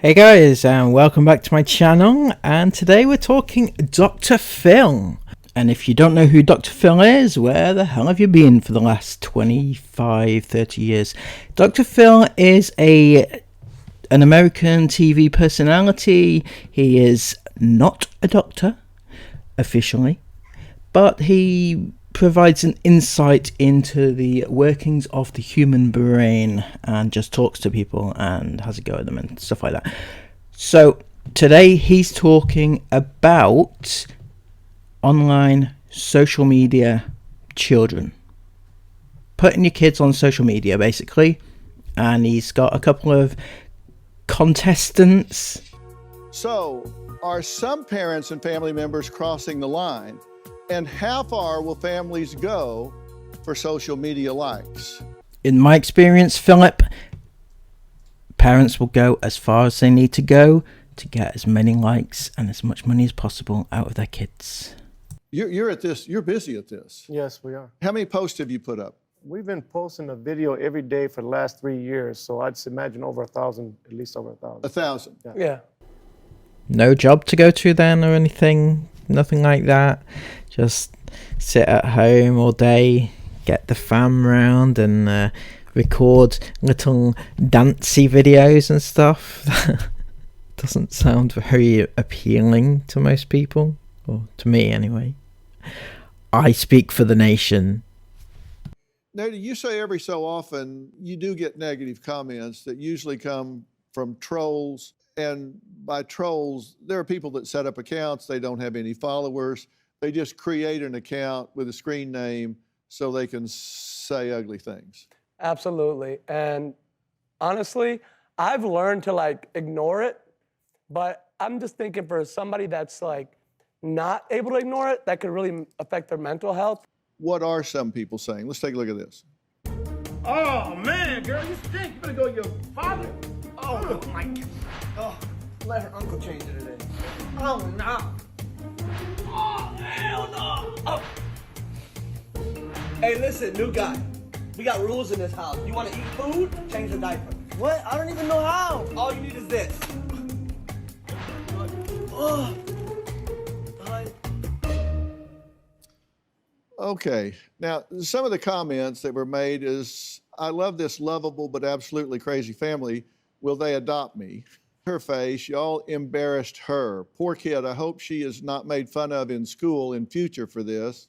Hey guys, and welcome back to my channel, and today we're talking Dr. Phil. And if you don't know who Dr. Phil is, where the hell have you been for the last 25-30 years? Dr. Phil is an American TV personality. He is not a doctor, officially, but he provides an insight into the workings of the human brain and just talks to people and has a go at them and stuff like that. So today he's talking about online social media children, putting your kids on social media basically, and he's got a couple of contestants. So are some parents and family members crossing the line? And how far will families go for social media likes? In my experience, Philip, parents will go as far as they need to go to get as many likes and as much money as possible out of their kids. You're at this, you're busy at this. Yes, we are. How many posts have you put up? We've been posting a video every day for the last 3 years, so I'd imagine over 1,000, at least over 1,000. 1,000. Yeah. No job to go to then or anything? Nothing like that? Just sit at home all day, get the fam round and record little dancey videos and stuff? Doesn't sound very appealing to most people, or to me anyway. I speak for the nation. Now, you say every so often you do get negative comments that usually come from trolls. And by trolls, there are people that set up accounts. They don't have any followers. They just create an account with a screen name so they can say ugly things. Absolutely. And honestly, I've learned to ignore it, but I'm just thinking for somebody that's not able to ignore it, that could really affect their mental health. What are some people saying? Let's take a look at this. Oh man, girl, you stink. You better go to your father. Oh my God. Oh, let her uncle change it today. Oh no. Oh hell no. Oh. Hey, listen, new guy. We got rules in this house. You want to eat food? Change the diaper. What? I don't even know how. All you need is this. Oh. Okay, now some of the comments that were made is, I love this lovable but absolutely crazy family. Will they adopt me? Her face, y'all embarrassed her. Poor kid, I hope she is not made fun of in school in future for this.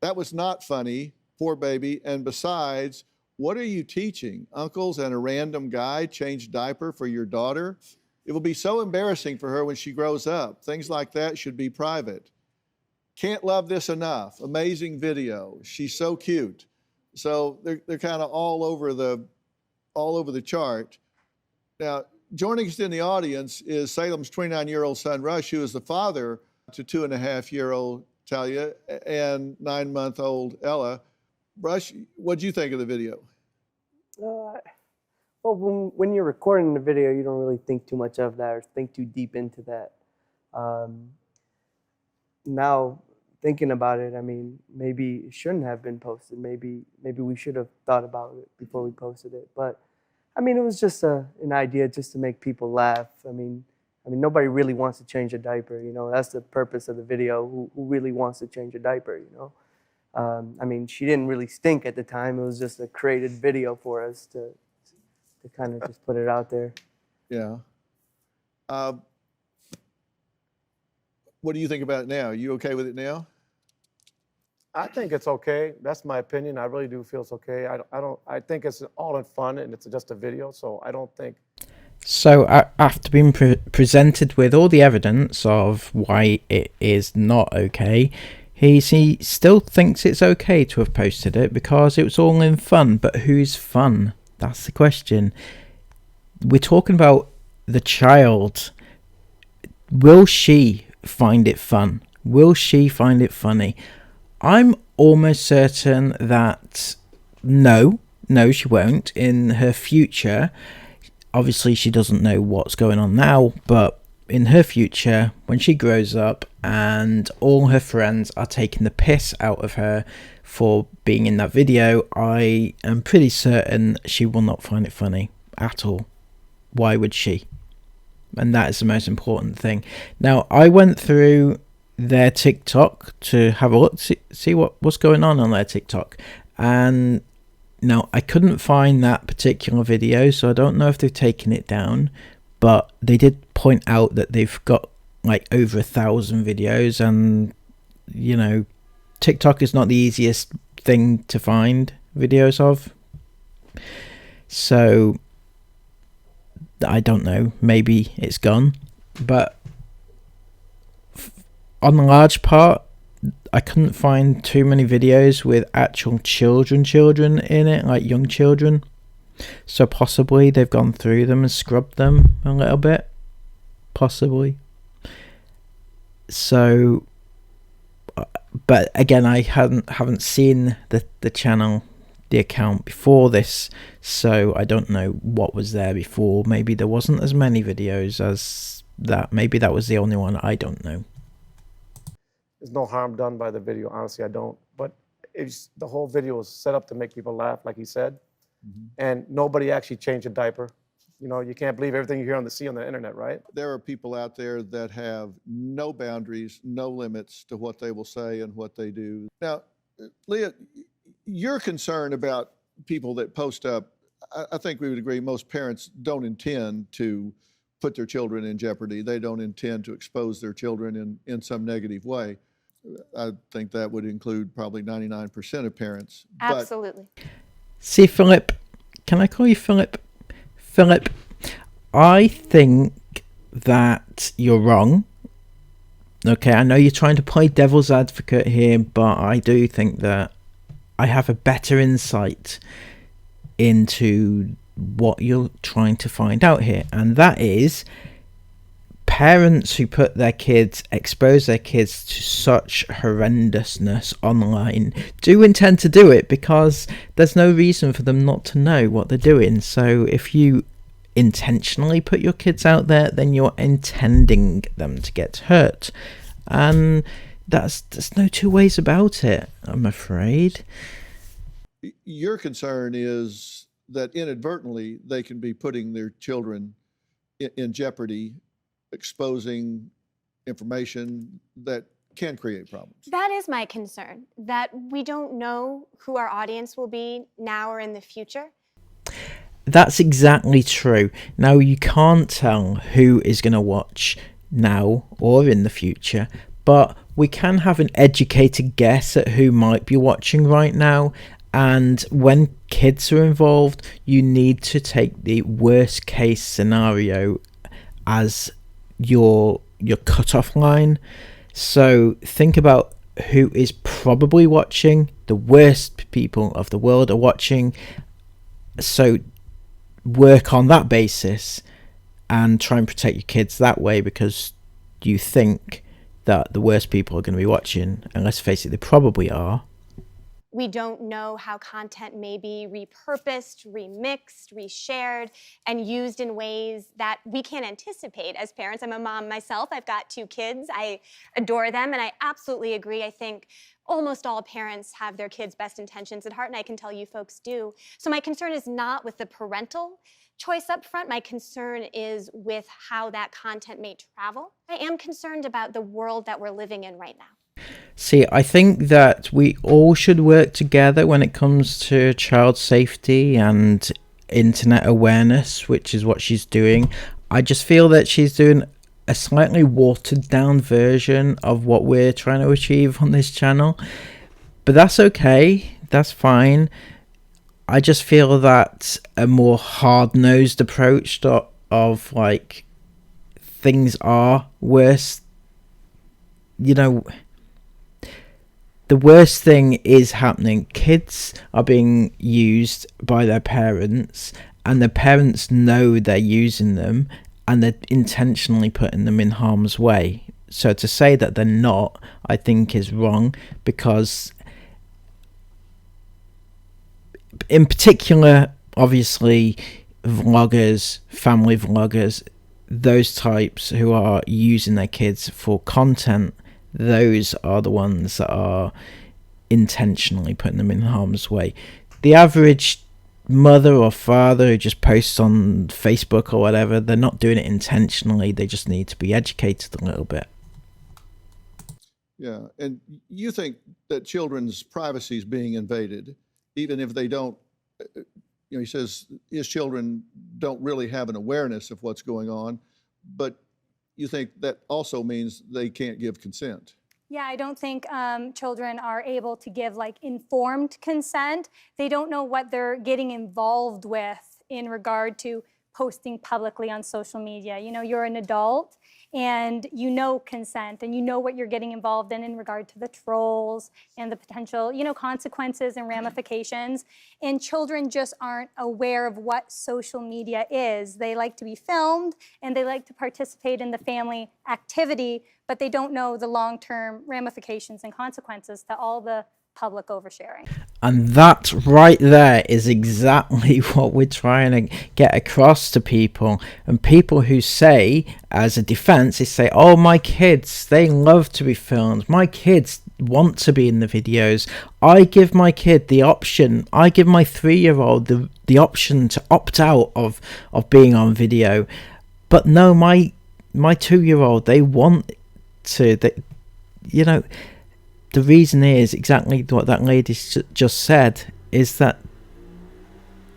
That was not funny, poor baby. And besides, what are you teaching? Uncles and a random guy change diaper for your daughter? It will be so embarrassing for her when she grows up. Things like that should be private. Can't love this enough. Amazing video. She's so cute. So they're kind of all over the chart. Now, joining us in the audience is Salem's 29-year-old son, Rush, who is the father to 2.5-year-old Talia and 9-month-old Ella. Rush, what'd you think of the video? Well, when you're recording the video, you don't really think too much of that or think too deep into that. Now, thinking about it, I mean, maybe it shouldn't have been posted. Maybe we should have thought about it before we posted it. But I mean, it was just an idea just to make people laugh. I mean, nobody really wants to change a diaper. You know, that's the purpose of the video. Who really wants to change a diaper? You know, I mean, she didn't really stink at the time. It was just a created video for us to kind of just put it out there. Yeah. What do you think about it now? You okay with it now? I think it's okay. That's my opinion. I really do feel it's okay. I think it's all in fun and it's just a video, so I don't think. So after being presented with all the evidence of why it is not okay, he still thinks it's okay to have posted it because it was all in fun. But who's fun? That's the question. We're talking about the child. Will she find it fun? Will she find it funny? I'm almost certain that no, she won't. In her future, obviously she doesn't know what's going on now, but in her future, when she grows up and all her friends are taking the piss out of her for being in that video, I am pretty certain she will not find it funny at all. Why would she? and that is the most important thing. Now, I went through their TikTok to have a look, see what's going on their TikTok, and now I couldn't find that particular video, so I don't know if they've taken it down, but they did point out that they've got like over 1,000 videos, and you know, TikTok is not the easiest thing to find videos of, so I don't know, maybe it's gone. But on the large part, I couldn't find too many videos with actual children in it, like young children. So possibly they've gone through them and scrubbed them a little bit, possibly. So, but again, I haven't seen the channel, the account before this, so I don't know what was there before. Maybe there wasn't as many videos as that. Maybe that was the only one. I don't know. There's no harm done by the video. Honestly, I don't. But the whole video was set up to make people laugh, like he said. And nobody actually changed a diaper. You know, you can't believe everything you hear on the internet, right? There are people out there that have no boundaries, no limits to what they will say and what they do. Now, Leah, your concern about people that post up, I think we would agree most parents don't intend to put their children in jeopardy. They don't intend to expose their children in some negative way. I think that would include probably 99% of parents. Absolutely. See, Philip, can I call you Philip? Philip, I think that you're wrong. Okay, I know you're trying to play devil's advocate here, but I do think that I have a better insight into what you're trying to find out here, and that is parents who expose their kids to such horrendousness online do intend to do it because there's no reason for them not to know what they're doing. So if you intentionally put your kids out there, then you're intending them to get hurt, and there's no two ways about it, I'm afraid. Your concern is that inadvertently they can be putting their children in jeopardy, exposing information that can create problems. That is my concern, that we don't know who our audience will be now or in the future. That's exactly true. Now, you can't tell who is going to watch now or in the future, but we can have an educated guess at who might be watching right now. And when kids are involved, you need to take the worst case scenario as your cutoff line. So think about who is probably watching. The worst people of the world are watching. So work on that basis and try and protect your kids that way, because you think that the worst people are going to be watching, and let's face it, they probably are. We don't know how content may be repurposed, remixed, reshared, and used in ways that we can't anticipate as parents. I'm a mom myself. I've got 2 kids. I adore them, and I absolutely agree. I think almost all parents have their kids' best intentions at heart, and I can tell you folks do. So my concern is not with the parental choice up front. My concern is with how that content may travel. I am concerned about the world that we're living in right now. See, I think that we all should work together when it comes to child safety and internet awareness, which is what she's doing. I just feel that she's doing a slightly watered down version of what we're trying to achieve on this channel. But that's okay. That's fine. I just feel that a more hard-nosed approach of like things are worse. You know, the worst thing is happening. Kids are being used by their parents, and the parents know they're using them, and they're intentionally putting them in harm's way. So to say that they're not, I think is wrong, because in particular, obviously, vloggers, family vloggers, those types who are using their kids for content, those are the ones that are intentionally putting them in harm's way. The average mother or father who just posts on Facebook or whatever, they're not doing it intentionally. They just need to be educated a little bit. Yeah, and you think that children's privacy is being invaded, even if they don't, he says his children don't really have an awareness of what's going on, but you think that also means they can't give consent. Yeah, I don't think children are able to give like informed consent. They don't know what they're getting involved with in regard to posting publicly on social media. You know, you're an adult and you know consent and you know what you're getting involved in regard to the trolls and the potential, you know, consequences and ramifications. And children just aren't aware of what social media is. They like to be filmed and they like to participate in the family activity, but they don't know the long-term ramifications and consequences to all the public oversharing. And that right there is exactly what we're trying to get across to people. And people who say, as a defense, they say, oh, my kids, they love to be filmed. My kids want to be in the videos. I give my kid the option. I give my 3-year-old the option to opt out of being on video. But no, my 2-year-old, they want to, you know, the reason is exactly what that lady just said, is that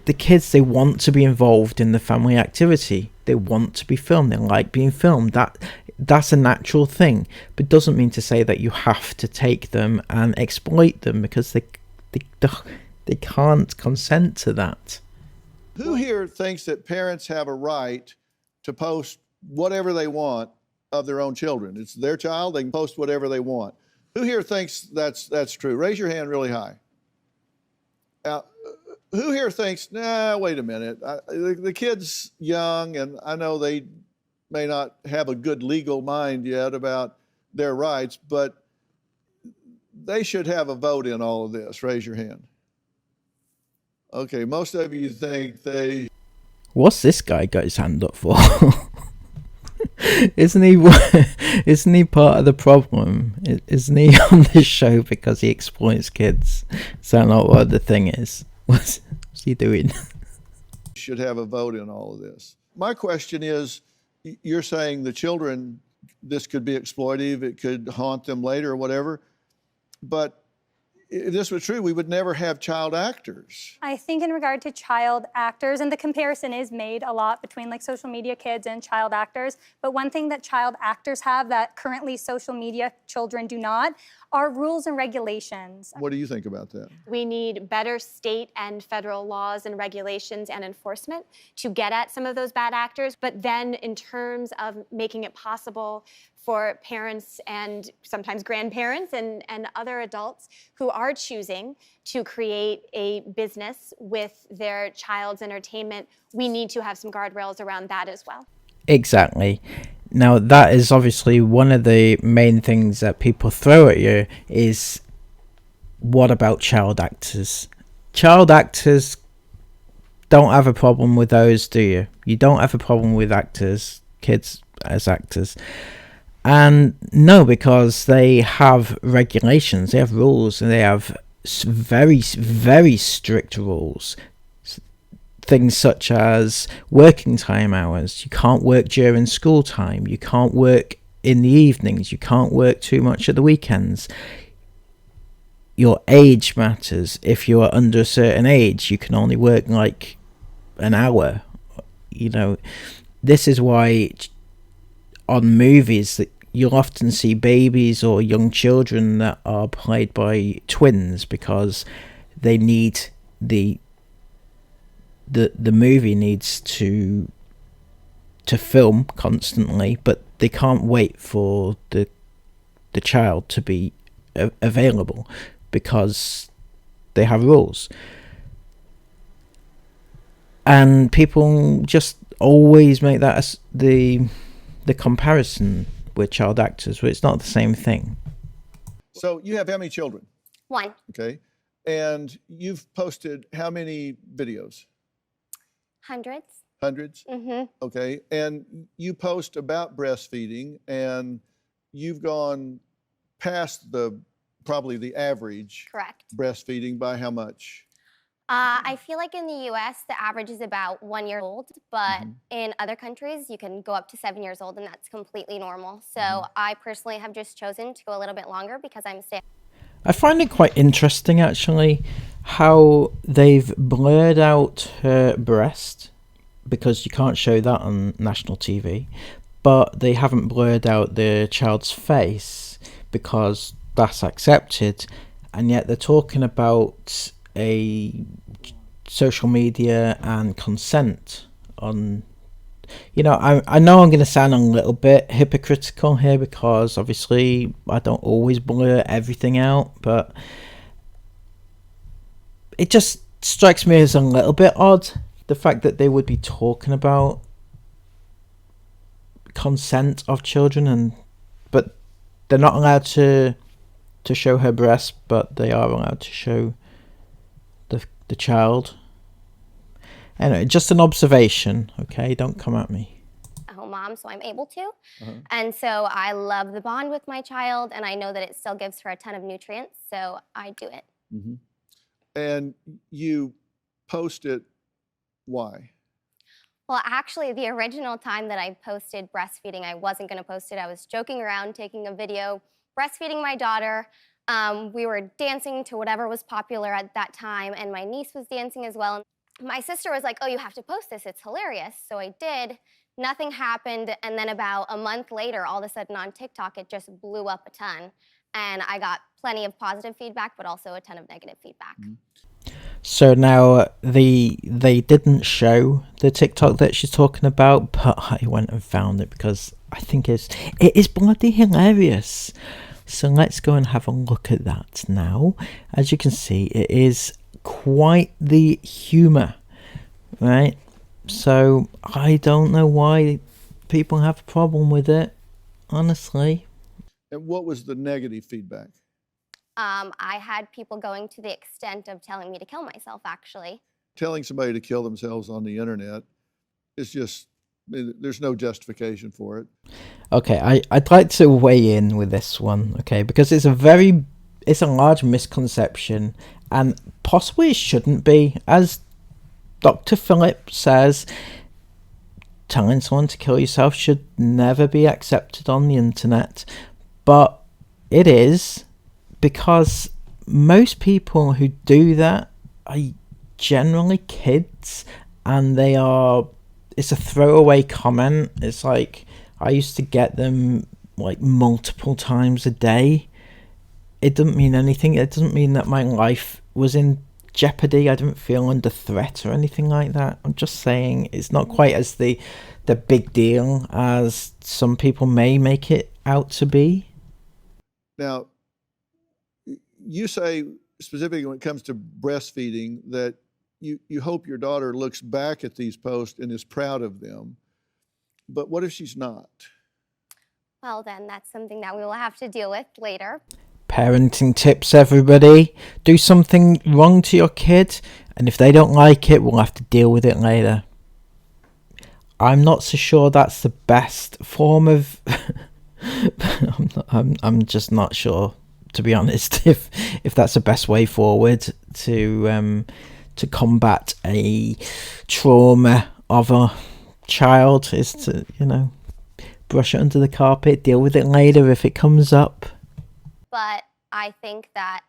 the kids, they want to be involved in the family activity. They want to be filmed. They like being filmed. That's a natural thing, but doesn't mean to say that you have to take them and exploit them, because they can't consent to that. Who here thinks that parents have a right to post whatever they want of their own children? It's their child, they can post whatever they want. Who here thinks that's true? Raise your hand really high. Now, who here thinks, nah, wait a minute, the kid's young and I know they may not have a good legal mind yet about their rights, but they should have a vote in all of this. Raise your hand. Okay, most of you think they... What's this guy got his hand up for? Isn't he part of the problem? Isn't he on this show because he exploits kids? Is that not what the thing is? What's he doing? Should have a vote in all of this. My question is, you're saying the children, this could be exploitive, it could haunt them later or whatever, but if this was true, we would never have child actors. I think in regard to child actors, and the comparison is made a lot between like social media kids and child actors, but one thing that child actors have that currently social media children do not are rules and regulations. What do you think about that? We need better state and federal laws and regulations and enforcement to get at some of those bad actors. But then in terms of making it possible for parents and sometimes grandparents and other adults who are choosing to create a business with their child's entertainment, we need to have some guardrails around that as well. Exactly. Now, that is obviously one of the main things that people throw at you is, what about child actors? Child actors don't have a problem with those, do you? You don't have a problem with actors, kids as actors. And no, because they have regulations, they have rules, and they have very, very strict rules. Things such as working time hours. You can't work during school time. You can't work in the evenings. You can't work too much at the weekends. Your age matters. If you are under a certain age, you can only work like an hour. You know, this is why on movies that you'll often see babies or young children that are played by twins, because they need the movie needs to film constantly, but they can't wait for the child to be available because they have rules. And people just always make that as the comparison with child actors, but it's not the same thing. So you have how many children? 1. Okay. And you've posted how many videos? Hundreds. Hundreds? Mm-hmm. Okay. And you post about breastfeeding, and you've gone past probably the average Correct. breastfeeding by how much? I feel like in the US, the average is about 1 year old, but in other countries, you can go up to 7 years old, and that's completely normal. So I personally have just chosen to go a little bit longer because I'm staying. I find it quite interesting, actually, how they've blurred out her breast, because you can't show that on national TV, but they haven't blurred out the child's face because that's accepted, and yet they're talking about a social media and consent on, you know, I know I'm going to sound a little bit hypocritical here because obviously I don't always blur everything out, but it just strikes me as a little bit odd, the fact that they would be talking about consent of children, but they're not allowed to show her breast, but they are allowed to show the child. Anyway, just an observation, okay? Don't come at me. A home mom, so I'm able to. And so I love the bond with my child, and I know that it still gives her a ton of nutrients, so I do it. And you post it, why? Well, actually, the original time that I posted breastfeeding, I wasn't going to post it. I was joking around, taking a video, breastfeeding my daughter. We were dancing to whatever was popular at that time, and my niece was dancing as well. My sister was like, oh, you have to post this. It's hilarious. So I did. Nothing happened. And then about a month later, all of a sudden on TikTok, it just blew up a ton. And I got plenty of positive feedback, but also a ton of negative feedback. So now they didn't show the TikTok that she's talking about, but I went and found it because I think it is bloody hilarious. So let's go and have a look at that now. As you can see, it is quite the humor, right? So I don't know why people have a problem with it, honestly. And what was the negative feedback? I had people going to the extent of telling me to kill myself, actually. Telling somebody to kill themselves on the internet is just, there's no justification for it. Okay, I'd like to weigh in with this one, okay, because it's a large misconception, and possibly it shouldn't be. As Dr. Philip says, telling someone to kill yourself should never be accepted on the internet, but it is, because most people who do that are generally kids, and it's a throwaway comment. It's like, I used to get them like multiple times a day. It doesn't mean anything. It doesn't mean that my life was in jeopardy. I didn't feel under threat or anything like that. I'm just saying it's not quite as the big deal as some people may make it out to be. Now, you say specifically when it comes to breastfeeding that you hope your daughter looks back at these posts and is proud of them. But what if she's not? Well, then that's something that we will have to deal with later. Parenting tips, everybody. Do something wrong to your kid, and if they don't like it, we'll have to deal with it later. I'm not so sure that's the best form of... I'm just not sure, to be honest, if that's the best way forward to combat a trauma of a child, is to, brush it under the carpet, deal with it later if it comes up. But I think that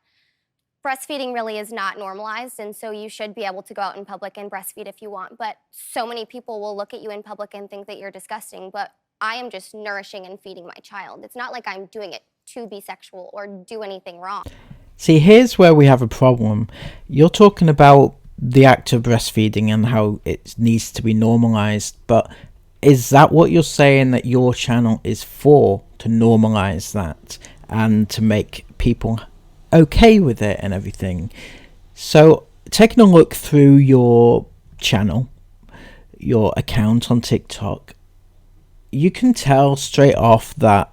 breastfeeding really is not normalized, and so you should be able to go out in public and breastfeed if you want. But so many people will look at you in public and think that you're disgusting, but I am just nourishing and feeding my child. It's not like I'm doing it to be sexual or do anything wrong. See, here's where we have a problem. You're talking about the act of breastfeeding and how it needs to be normalized, but is that what you're saying that your channel is for, to normalize that and to make people okay with it and everything? So taking a look through your channel, your account on TikTok, you can tell straight off that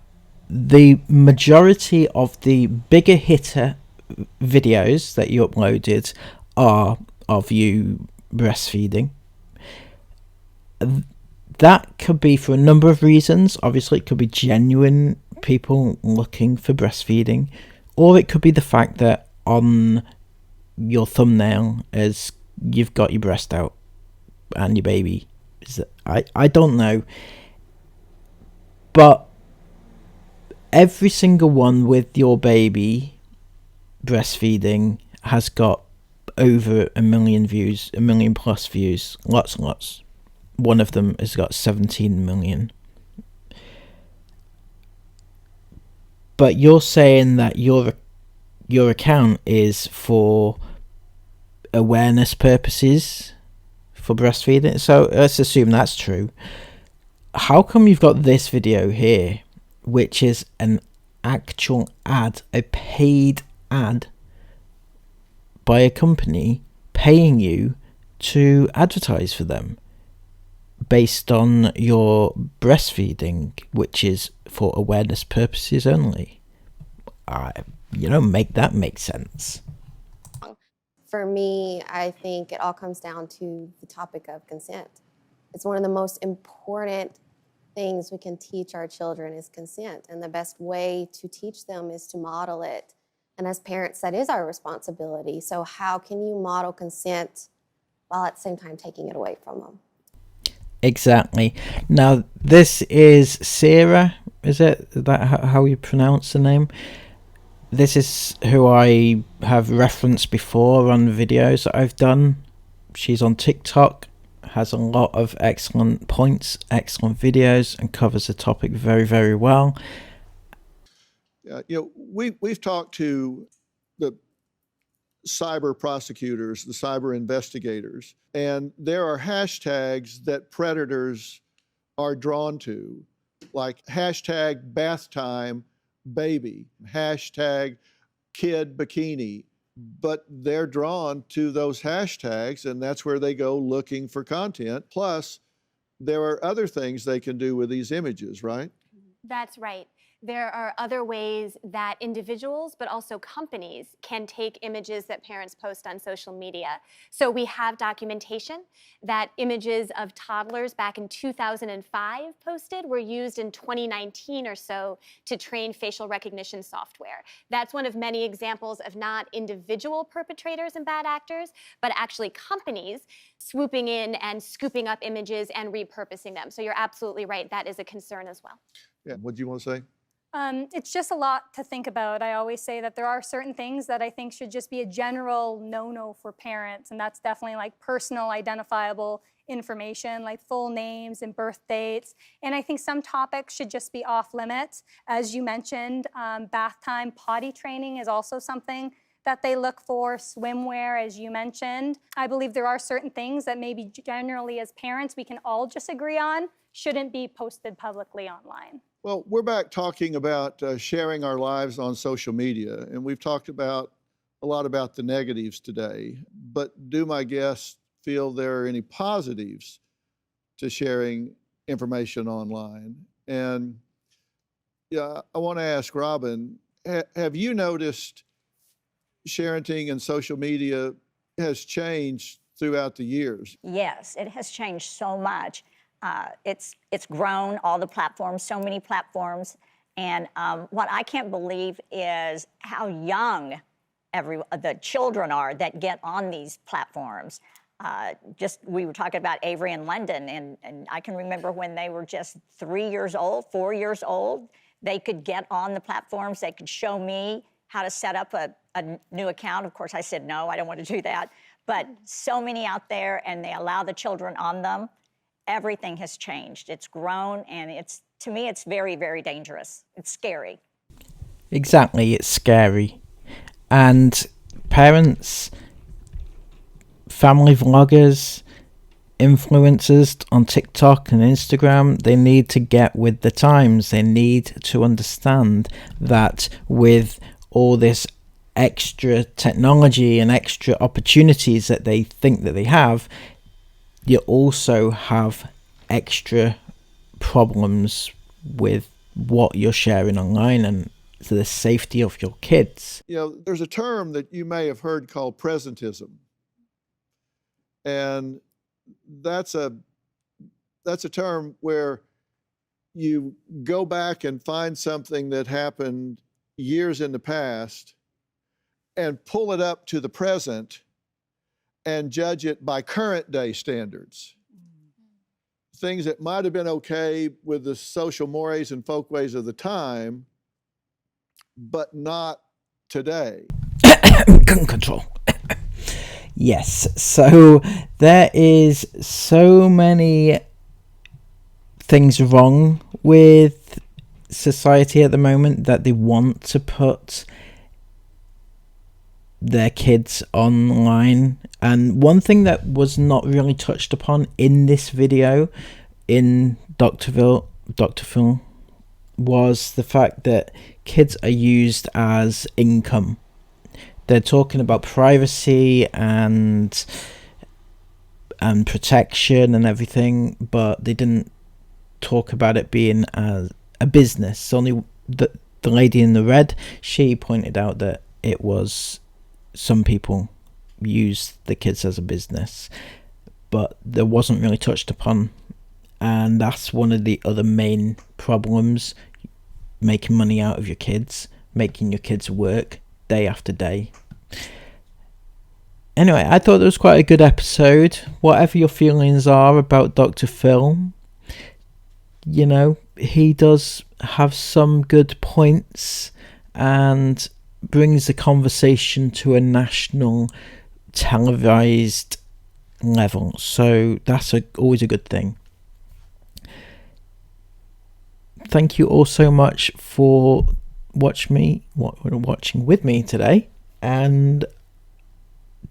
the majority of the bigger hitter videos that you uploaded are of you breastfeeding. That could be for a number of reasons. Obviously, it could be genuine people looking for breastfeeding, or it could be the fact that on your thumbnail has you've got your breast out and your baby. I don't know, but every single one with your baby breastfeeding has got over 1 million views, 1 million plus views, lots and lots. One of them has got 17 million. But you're saying that your account is for awareness purposes for breastfeeding. So let's assume that's true. How come you've got this video here, which is an actual ad, a paid ad by a company paying you to advertise for them based on your breastfeeding, which is for awareness purposes only? Make that make sense. For me, I think it all comes down to the topic of consent. It's one of the most important things we can teach our children is consent. And the best way to teach them is to model it. And as parents, that is our responsibility. So how can you model consent while at the same time taking it away from them? Exactly. Now, this is Sarah, is it? Is that how you pronounce the name? This is who I have referenced before on videos that I've done. She's on TikTok, has a lot of excellent points, excellent videos, and covers the topic very, very well. We've talked to the cyber prosecutors, the cyber investigators, and there are hashtags that predators are drawn to, like hashtag bath time baby, hashtag kid bikini, but they're drawn to those hashtags, and that's where they go looking for content. Plus, there are other things they can do with these images, right? That's right. There are other ways that individuals, but also companies, can take images that parents post on social media. So we have documentation that images of toddlers back in 2005 posted were used in 2019 or so to train facial recognition software. That's one of many examples of not individual perpetrators and bad actors, but actually companies swooping in and scooping up images and repurposing them. So you're absolutely right. That is a concern as well. Yeah, what do you want to say? It's just a lot to think about. I always say that there are certain things that I think should just be a general no-no for parents, and that's definitely like personal identifiable information, like full names and birth dates. And I think some topics should just be off limits. As you mentioned, bath time potty training is also something that they look for, swimwear, as you mentioned. I believe there are certain things that maybe generally as parents we can all just agree on shouldn't be posted publicly online. Well, we're back talking about sharing our lives on social media, and we've talked a lot about the negatives today, but do my guests feel there are any positives to sharing information online? And yeah, I want to ask Robin, have you noticed parenting and social media has changed throughout the years? Yes, it has changed so much. It's grown, all the platforms, so many platforms. And what I can't believe is how young the children are that get on these platforms. We were talking about Avery and London, and I can remember when they were just 3 years old, 4 years old, they could get on the platforms. They could show me how to set up a new account. Of course, I said, no, I don't want to do that. But so many out there, and they allow the children on them. Everything has changed. It's grown, and to me, it's very, very dangerous. It's scary. Exactly, it's scary. And parents, family vloggers, influencers on TikTok and Instagram, they need to get with the times. They need to understand that with all this extra technology and extra opportunities that they think that they have, you also have extra problems with what you're sharing online and the safety of your kids. There's a term that you may have heard called presentism. And that's a term where you go back and find something that happened years in the past and pull it up to the present and judge it by current day standards. Things that might have been okay with the social mores and folkways of the time, but not today. Gun control. Yes, so there is so many things wrong with society at the moment that they want to put their kids online. And one thing that was not really touched upon in this video in Dr. Phil was the fact that kids are used as income. They're talking about privacy and protection and everything, but they didn't talk about it being as a business. Only the lady in the red, she pointed out that it was, some people use the kids as a business, but there wasn't really touched upon. And that's one of the other main problems, making money out of your kids, making your kids work day after day. Anyway, I thought it was quite a good episode. Whatever your feelings are about Dr. Phil, you know, he does have some good points and brings the conversation to a national televised level. So that's always a good thing. Thank you all so much for watching with me today, and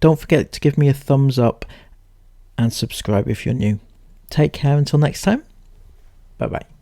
don't forget to give me a thumbs up and subscribe if you're new. Take care until next time. Bye bye.